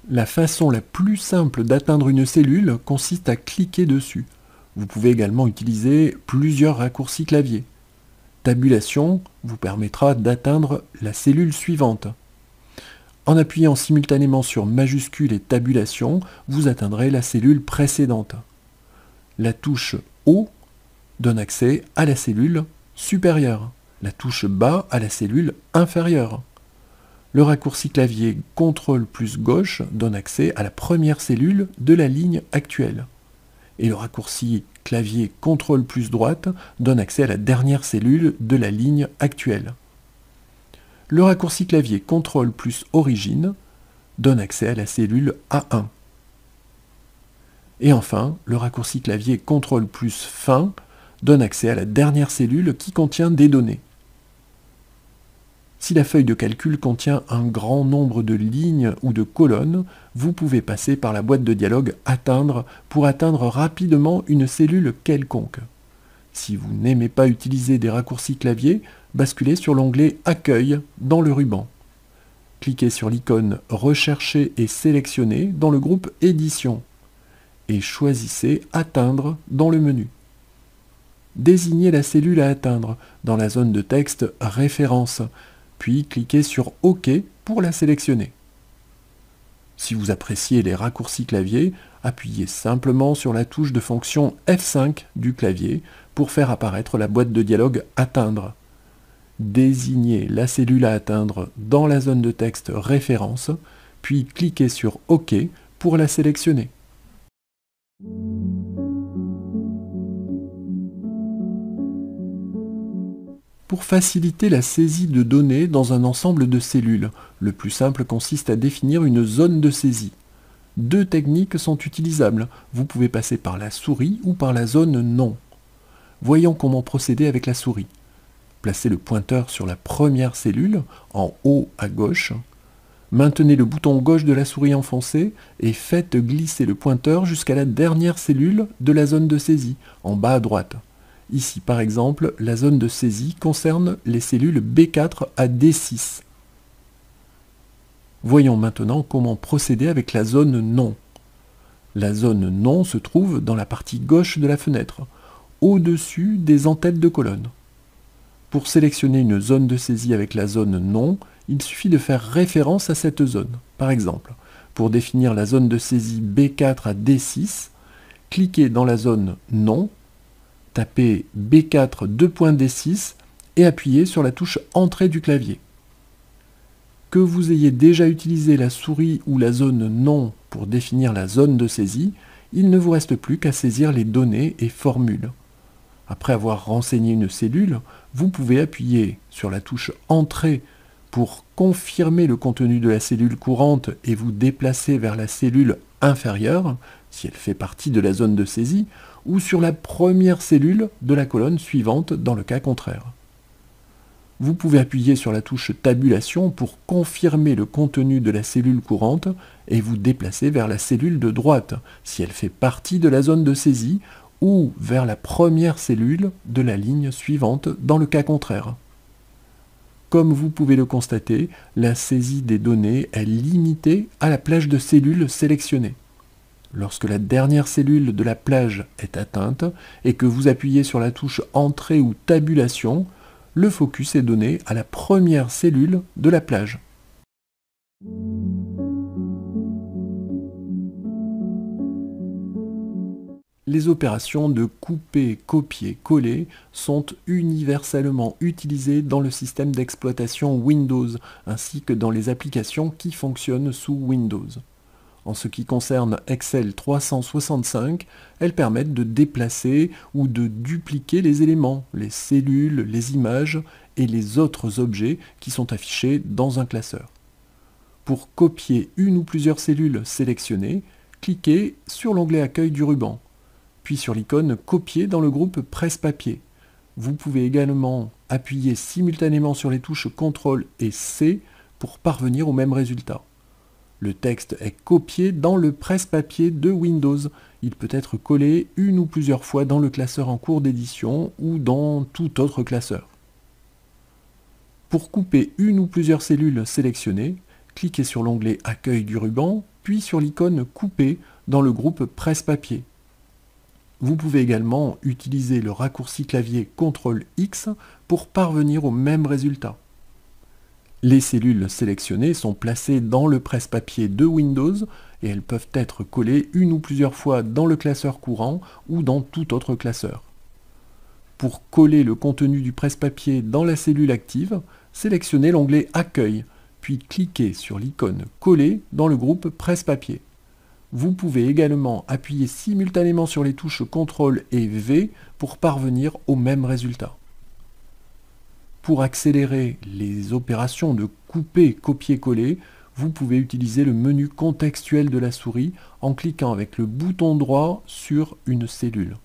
La façon la plus simple d'atteindre une cellule consiste à cliquer dessus. Vous pouvez également utiliser plusieurs raccourcis clavier. Tabulation vous permettra d'atteindre la cellule suivante. En appuyant simultanément sur majuscule et tabulation, vous atteindrez la cellule précédente. La touche haut donne accès à la cellule supérieure. La touche bas à la cellule inférieure. Le raccourci clavier CTRL plus gauche donne accès à la première cellule de la ligne actuelle. Et le raccourci clavier CTRL plus droite donne accès à la dernière cellule de la ligne actuelle. Le raccourci clavier CTRL plus origine donne accès à la cellule A1. Et enfin, le raccourci clavier CTRL plus fin donne accès à la dernière cellule qui contient des données. Si la feuille de calcul contient un grand nombre de lignes ou de colonnes, vous pouvez passer par la boîte de dialogue Atteindre pour atteindre rapidement une cellule quelconque. Si vous n'aimez pas utiliser des raccourcis clavier, basculez sur l'onglet Accueil dans le ruban. Cliquez sur l'icône Rechercher et sélectionner dans le groupe Édition et choisissez Atteindre dans le menu. Désignez la cellule à atteindre dans la zone de texte Référence, puis cliquez sur OK pour la sélectionner. Si vous appréciez les raccourcis clavier, appuyez simplement sur la touche de fonction F5 du clavier pour faire apparaître la boîte de dialogue Atteindre. Désignez la cellule à atteindre dans la zone de texte Référence, puis cliquez sur OK pour la sélectionner. Pour faciliter la saisie de données dans un ensemble de cellules, le plus simple consiste à définir une zone de saisie. Deux techniques sont utilisables. Vous pouvez passer par la souris ou par la zone non. Voyons comment procéder avec la souris. Placez le pointeur sur la première cellule, en haut à gauche. Maintenez le bouton gauche de la souris enfoncé et faites glisser le pointeur jusqu'à la dernière cellule de la zone de saisie, en bas à droite. Ici, par exemple, la zone de saisie concerne les cellules B4 à D6. Voyons maintenant comment procéder avec la zone non. La zone non se trouve dans la partie gauche de la fenêtre, au-dessus des entêtes de colonne. Pour sélectionner une zone de saisie avec la zone non, il suffit de faire référence à cette zone. Par exemple, pour définir la zone de saisie B4 à D6, cliquez dans la zone non, tapez B4 2.D6 et appuyez sur la touche Entrée du clavier. Que vous ayez déjà utilisé la souris ou la zone non pour définir la zone de saisie, il ne vous reste plus qu'à saisir les données et formules. Après avoir renseigné une cellule, vous pouvez appuyer sur la touche Entrée pour confirmer le contenu de la cellule courante et vous déplacer vers la cellule inférieure, si elle fait partie de la zone de saisie, ou sur la première cellule de la colonne suivante dans le cas contraire. Vous pouvez appuyer sur la touche Tabulation pour confirmer le contenu de la cellule courante et vous déplacer vers la cellule de droite, si elle fait partie de la zone de saisie, ou vers la première cellule de la ligne suivante dans le cas contraire. Comme vous pouvez le constater, la saisie des données est limitée à la plage de cellules sélectionnée. Lorsque la dernière cellule de la plage est atteinte et que vous appuyez sur la touche Entrée ou Tabulation, le focus est donné à la première cellule de la plage. Les opérations de couper, copier, coller sont universellement utilisées dans le système d'exploitation Windows, ainsi que dans les applications qui fonctionnent sous Windows. En ce qui concerne Excel 365, elles permettent de déplacer ou de dupliquer les éléments, les cellules, les images et les autres objets qui sont affichés dans un classeur. Pour copier une ou plusieurs cellules sélectionnées, cliquez sur l'onglet Accueil du ruban, puis sur l'icône Copier dans le groupe Presse-Papier. Vous pouvez également appuyer simultanément sur les touches CTRL et C pour parvenir au même résultat. Le texte est copié dans le presse-papier de Windows. Il peut être collé une ou plusieurs fois dans le classeur en cours d'édition ou dans tout autre classeur. Pour couper une ou plusieurs cellules sélectionnées, cliquez sur l'onglet Accueil du ruban, puis sur l'icône Couper dans le groupe Presse-Papier. Vous pouvez également utiliser le raccourci clavier CTRL-X pour parvenir au même résultat. Les cellules sélectionnées sont placées dans le presse-papier de Windows et elles peuvent être collées une ou plusieurs fois dans le classeur courant ou dans tout autre classeur. Pour coller le contenu du presse-papier dans la cellule active, sélectionnez l'onglet Accueil, puis cliquez sur l'icône Coller dans le groupe Presse-Papier. Vous pouvez également appuyer simultanément sur les touches CTRL et V pour parvenir au même résultat. Pour accélérer les opérations de couper, copier-coller, vous pouvez utiliser le menu contextuel de la souris en cliquant avec le bouton droit sur une cellule.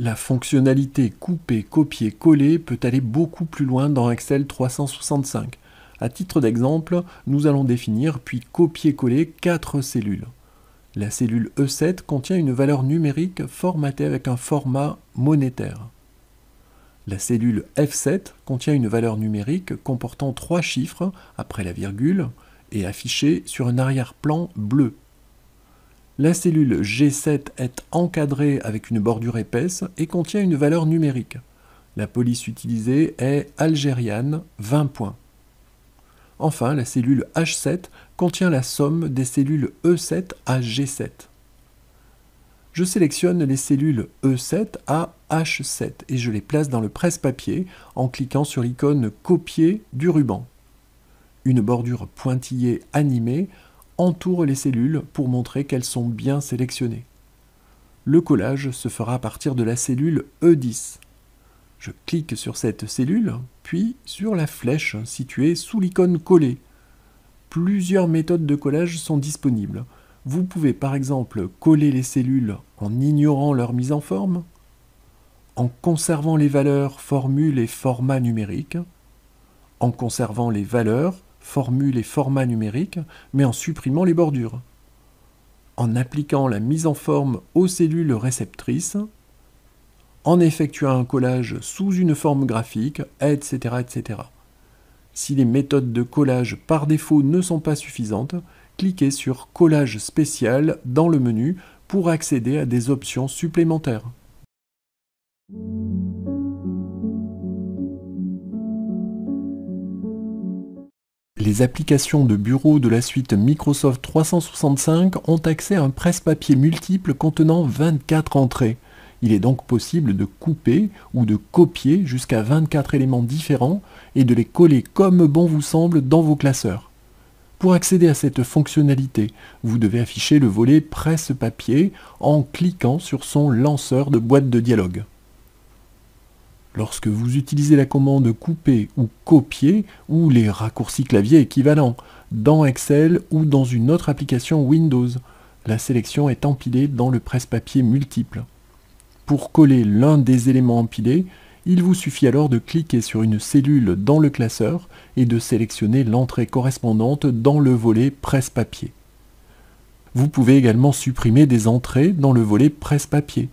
La fonctionnalité couper, copier, coller peut aller beaucoup plus loin dans Excel 365. À titre d'exemple, nous allons définir puis copier-coller 4 cellules. La cellule E7 contient une valeur numérique formatée avec un format monétaire. La cellule F7 contient une valeur numérique comportant 3 chiffres après la virgule et affichée sur un arrière-plan bleu. La cellule G7 est encadrée avec une bordure épaisse et contient une valeur numérique. La police utilisée est algériane, 20 points. Enfin, la cellule H7 contient la somme des cellules E7 à G7. Je sélectionne les cellules E7 à H7 et je les place dans le presse-papier en cliquant sur l'icône Copier du ruban. Une bordure pointillée animée entoure les cellules pour montrer qu'elles sont bien sélectionnées. Le collage se fera à partir de la cellule E10. Je clique sur cette cellule, puis sur la flèche située sous l'icône Coller. Plusieurs méthodes de collage sont disponibles. Vous pouvez par exemple coller les cellules en ignorant leur mise en forme, en conservant les valeurs, formules et formats numériques, en conservant les valeurs, formules et formats numériques, mais en supprimant les bordures, en appliquant la mise en forme aux cellules réceptrices, en effectuant un collage sous une forme graphique, etc., etc. Si les méthodes de collage par défaut ne sont pas suffisantes, cliquez sur « Collage spécial » dans le menu pour accéder à des options supplémentaires. Les applications de bureau de la suite Microsoft 365 ont accès à un presse-papier multiple contenant 24 entrées. Il est donc possible de couper ou de copier jusqu'à 24 éléments différents et de les coller comme bon vous semble dans vos classeurs. Pour accéder à cette fonctionnalité, vous devez afficher le volet presse-papier en cliquant sur son lanceur de boîte de dialogue. Lorsque vous utilisez la commande couper ou copier ou les raccourcis clavier équivalents dans Excel ou dans une autre application Windows, la sélection est empilée dans le presse-papier multiple. Pour coller l'un des éléments empilés, il vous suffit alors de cliquer sur une cellule dans le classeur et de sélectionner l'entrée correspondante dans le volet presse-papier. Vous pouvez également supprimer des entrées dans le volet presse-papier.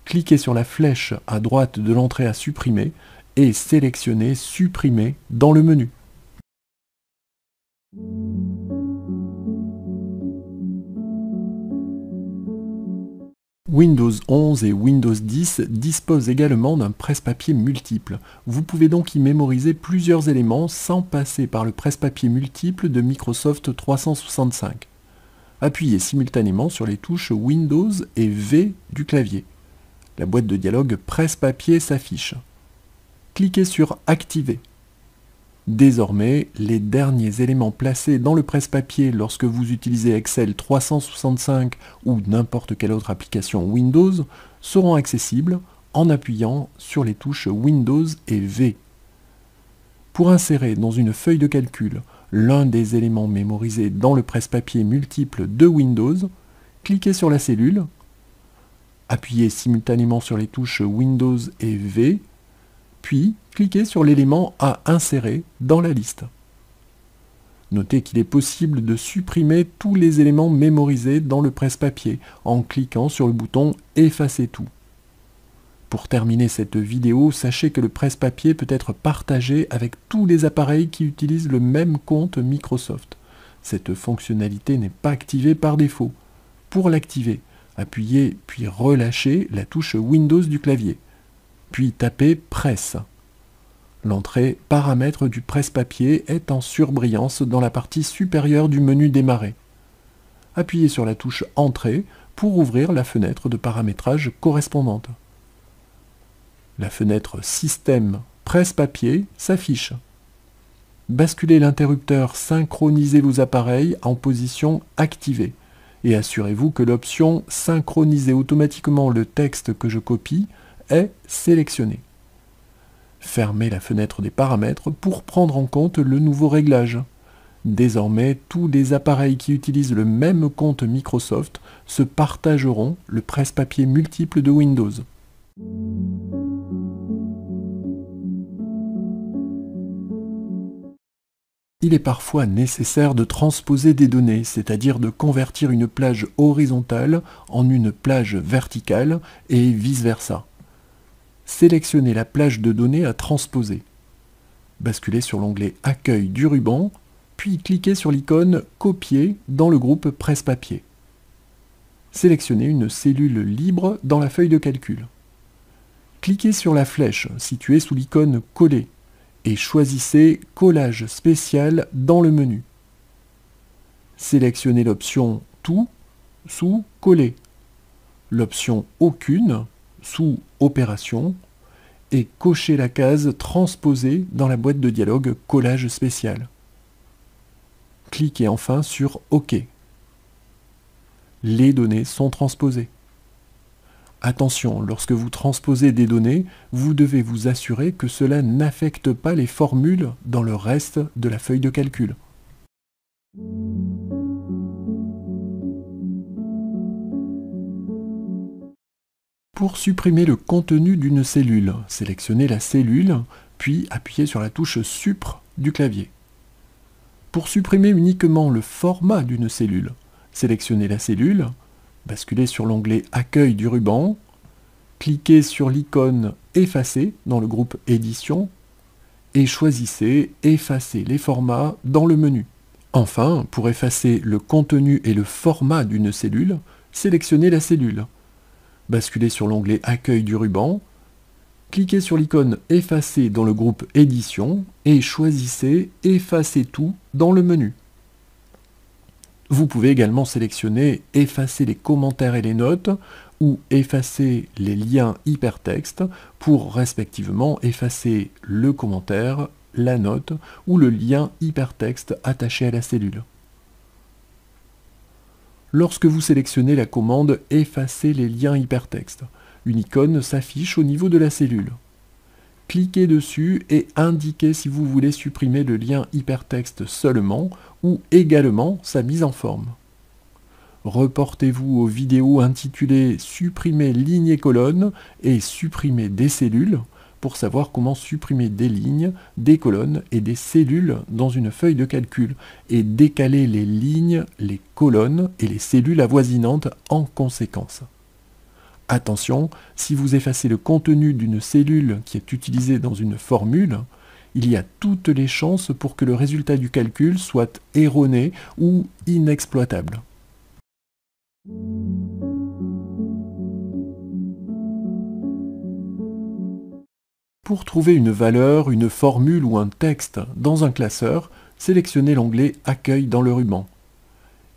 Cliquez sur la flèche à droite de l'entrée à supprimer et sélectionnez Supprimer dans le menu. Windows 11 et Windows 10 disposent également d'un presse-papier multiple. Vous pouvez donc y mémoriser plusieurs éléments sans passer par le presse-papier multiple de Microsoft 365. Appuyez simultanément sur les touches Windows et V du clavier. La boîte de dialogue presse-papier s'affiche. Cliquez sur Activer. Désormais, les derniers éléments placés dans le presse-papier lorsque vous utilisez Excel 365 ou n'importe quelle autre application Windows seront accessibles en appuyant sur les touches Windows et V. Pour insérer dans une feuille de calcul l'un des éléments mémorisés dans le presse-papier multiple de Windows, cliquez sur la cellule, appuyez simultanément sur les touches Windows et V, puis cliquez sur l'élément à insérer dans la liste. Notez qu'il est possible de supprimer tous les éléments mémorisés dans le presse-papier en cliquant sur le bouton « Effacer tout ». Pour terminer cette vidéo, sachez que le presse-papier peut être partagé avec tous les appareils qui utilisent le même compte Microsoft. Cette fonctionnalité n'est pas activée par défaut. Pour l'activer, appuyez puis relâchez la touche Windows du clavier, puis tapez « Presse ». L'entrée « Paramètres du presse-papier » est en surbrillance dans la partie supérieure du menu Démarrer. Appuyez sur la touche « Entrée » pour ouvrir la fenêtre de paramétrage correspondante. La fenêtre « Système presse-papier » s'affiche. Basculez l'interrupteur « Synchroniser vos appareils » en position « Activée » et assurez-vous que l'option « Synchroniser automatiquement le texte que je copie » est sélectionnée. Fermez la fenêtre des paramètres pour prendre en compte le nouveau réglage. Désormais, tous les appareils qui utilisent le même compte Microsoft se partageront le presse-papier multiple de Windows. Il est parfois nécessaire de transposer des données, c'est-à-dire de convertir une plage horizontale en une plage verticale et vice-versa. Sélectionnez la plage de données à transposer. Basculez sur l'onglet « Accueil du ruban », puis cliquez sur l'icône « Copier » dans le groupe Presse-papier. Sélectionnez une cellule libre dans la feuille de calcul. Cliquez sur la flèche située sous l'icône « Coller » et choisissez « Collage spécial » dans le menu. Sélectionnez l'option « Tout » sous « Coller », l'option « Aucune » sous Opération et cochez la case Transposer dans la boîte de dialogue Collage spécial. Cliquez enfin sur OK. Les données sont transposées. Attention, lorsque vous transposez des données, vous devez vous assurer que cela n'affecte pas les formules dans le reste de la feuille de calcul. Pour supprimer le contenu d'une cellule, sélectionnez la cellule, puis appuyez sur la touche Supr du clavier. Pour supprimer uniquement le format d'une cellule, sélectionnez la cellule, basculez sur l'onglet « Accueil du ruban », cliquez sur l'icône « Effacer » dans le groupe « Édition » et choisissez « Effacer les formats » dans le menu. Enfin, pour effacer le contenu et le format d'une cellule, sélectionnez la cellule. Basculez sur l'onglet « Accueil du ruban », cliquez sur l'icône « Effacer » dans le groupe « Édition » et choisissez « Effacer tout » dans le menu. Vous pouvez également sélectionner « Effacer les commentaires et les notes » ou « Effacer les liens hypertextes » pour respectivement effacer le commentaire, la note ou le lien hypertexte attaché à la cellule. Lorsque vous sélectionnez la commande « Effacer les liens hypertextes », une icône s'affiche au niveau de la cellule. Cliquez dessus et indiquez si vous voulez supprimer le lien hypertexte seulement ou également sa mise en forme. Reportez-vous aux vidéos intitulées « Supprimer lignes et colonnes » et « Supprimer des cellules » pour savoir comment supprimer des lignes, des colonnes et des cellules dans une feuille de calcul et décaler les lignes, les colonnes et les cellules avoisinantes en conséquence. Attention, si vous effacez le contenu d'une cellule qui est utilisée dans une formule, il y a toutes les chances pour que le résultat du calcul soit erroné ou inexploitable. Pour trouver une valeur, une formule ou un texte dans un classeur, sélectionnez l'onglet « Accueil » dans le ruban.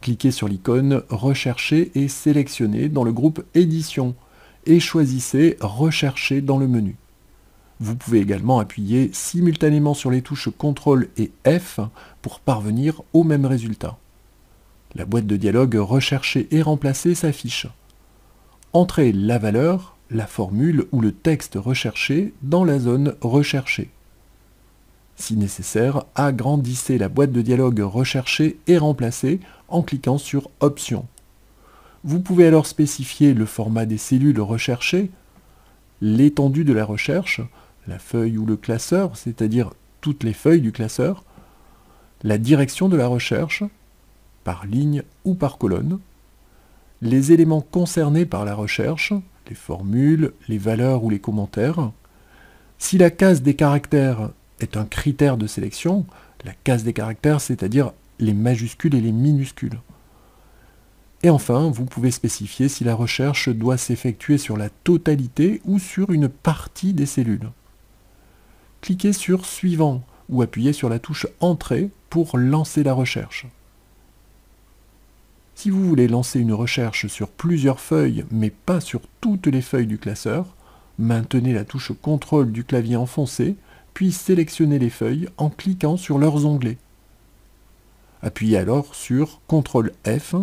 Cliquez sur l'icône « Rechercher » et sélectionnez dans le groupe « Édition » et choisissez « Rechercher » dans le menu. Vous pouvez également appuyer simultanément sur les touches CTRL et F pour parvenir au même résultat. La boîte de dialogue « Rechercher et remplacer » s'affiche. Entrez la valeur, la formule ou le texte recherché dans la zone recherchée. Si nécessaire, agrandissez la boîte de dialogue Rechercher et remplacer en cliquant sur Options. Vous pouvez alors spécifier le format des cellules recherchées, l'étendue de la recherche, la feuille ou le classeur, c'est-à-dire toutes les feuilles du classeur, la direction de la recherche, par ligne ou par colonne, les éléments concernés par la recherche, les formules, les valeurs ou les commentaires. Si la case des caractères est un critère de sélection, la case des caractères, c'est-à-dire les majuscules et les minuscules. Et enfin, vous pouvez spécifier si la recherche doit s'effectuer sur la totalité ou sur une partie des cellules. Cliquez sur Suivant ou appuyez sur la touche Entrée pour lancer la recherche. Si vous voulez lancer une recherche sur plusieurs feuilles, mais pas sur toutes les feuilles du classeur, maintenez la touche Contrôle du clavier enfoncé, puis sélectionnez les feuilles en cliquant sur leurs onglets. Appuyez alors sur CTRL F.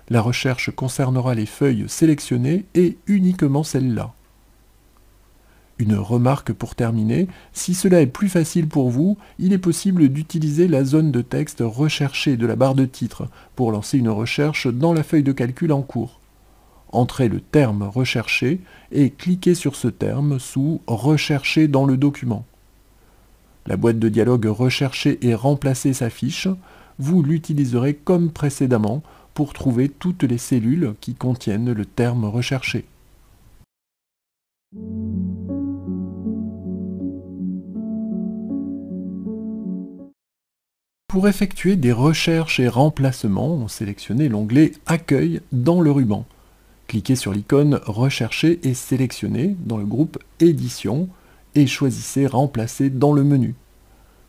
La recherche concernera les feuilles sélectionnées et uniquement celles-là. Une remarque pour terminer, si cela est plus facile pour vous, il est possible d'utiliser la zone de texte recherchée de la barre de titre pour lancer une recherche dans la feuille de calcul en cours. Entrez le terme recherché et cliquez sur ce terme sous Rechercher dans le document. La boîte de dialogue Rechercher et remplacer s'affiche. Vous l'utiliserez comme précédemment pour trouver toutes les cellules qui contiennent le terme recherché. Pour effectuer des recherches et remplacements, sélectionnez l'onglet Accueil dans le ruban. Cliquez sur l'icône Rechercher et sélectionnez dans le groupe Édition et choisissez Remplacer dans le menu.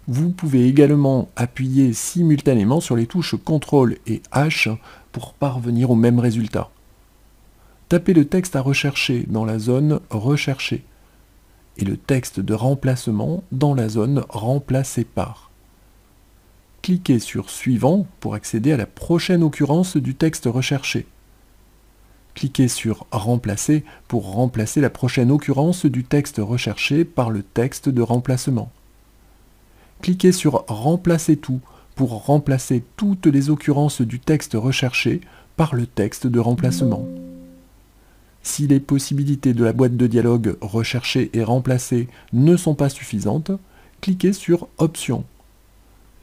Vous pouvez également appuyer simultanément sur les touches CTRL et H pour parvenir au même résultat. Tapez le texte à rechercher dans la zone Rechercher et le texte de remplacement dans la zone Remplacer par. Cliquez sur Suivant pour accéder à la prochaine occurrence du texte recherché. Cliquez sur Remplacer pour remplacer la prochaine occurrence du texte recherché par le texte de remplacement. Cliquez sur Remplacer tout pour remplacer toutes les occurrences du texte recherché par le texte de remplacement. Si les possibilités de la boîte de dialogue Rechercher et remplacer ne sont pas suffisantes, cliquez sur Options.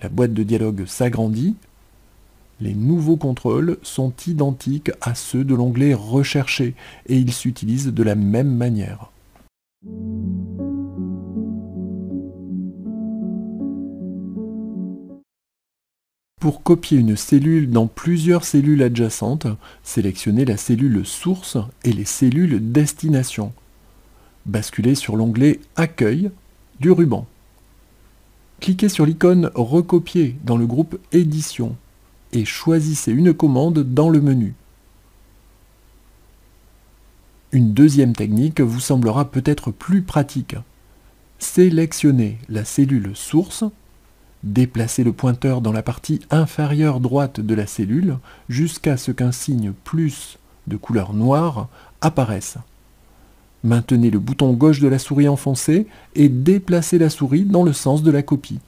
La boîte de dialogue s'agrandit. Les nouveaux contrôles sont identiques à ceux de l'onglet Rechercher et ils s'utilisent de la même manière. Pour copier une cellule dans plusieurs cellules adjacentes, sélectionnez la cellule source et les cellules destination. Basculez sur l'onglet Accueil du ruban. Cliquez sur l'icône Recopier dans le groupe Édition et choisissez une commande dans le menu. Une deuxième technique vous semblera peut-être plus pratique. Sélectionnez la cellule source, déplacez le pointeur dans la partie inférieure droite de la cellule jusqu'à ce qu'un signe plus de couleur noire apparaisse. Maintenez le bouton gauche de la souris enfoncé et déplacez la souris dans le sens de la copie.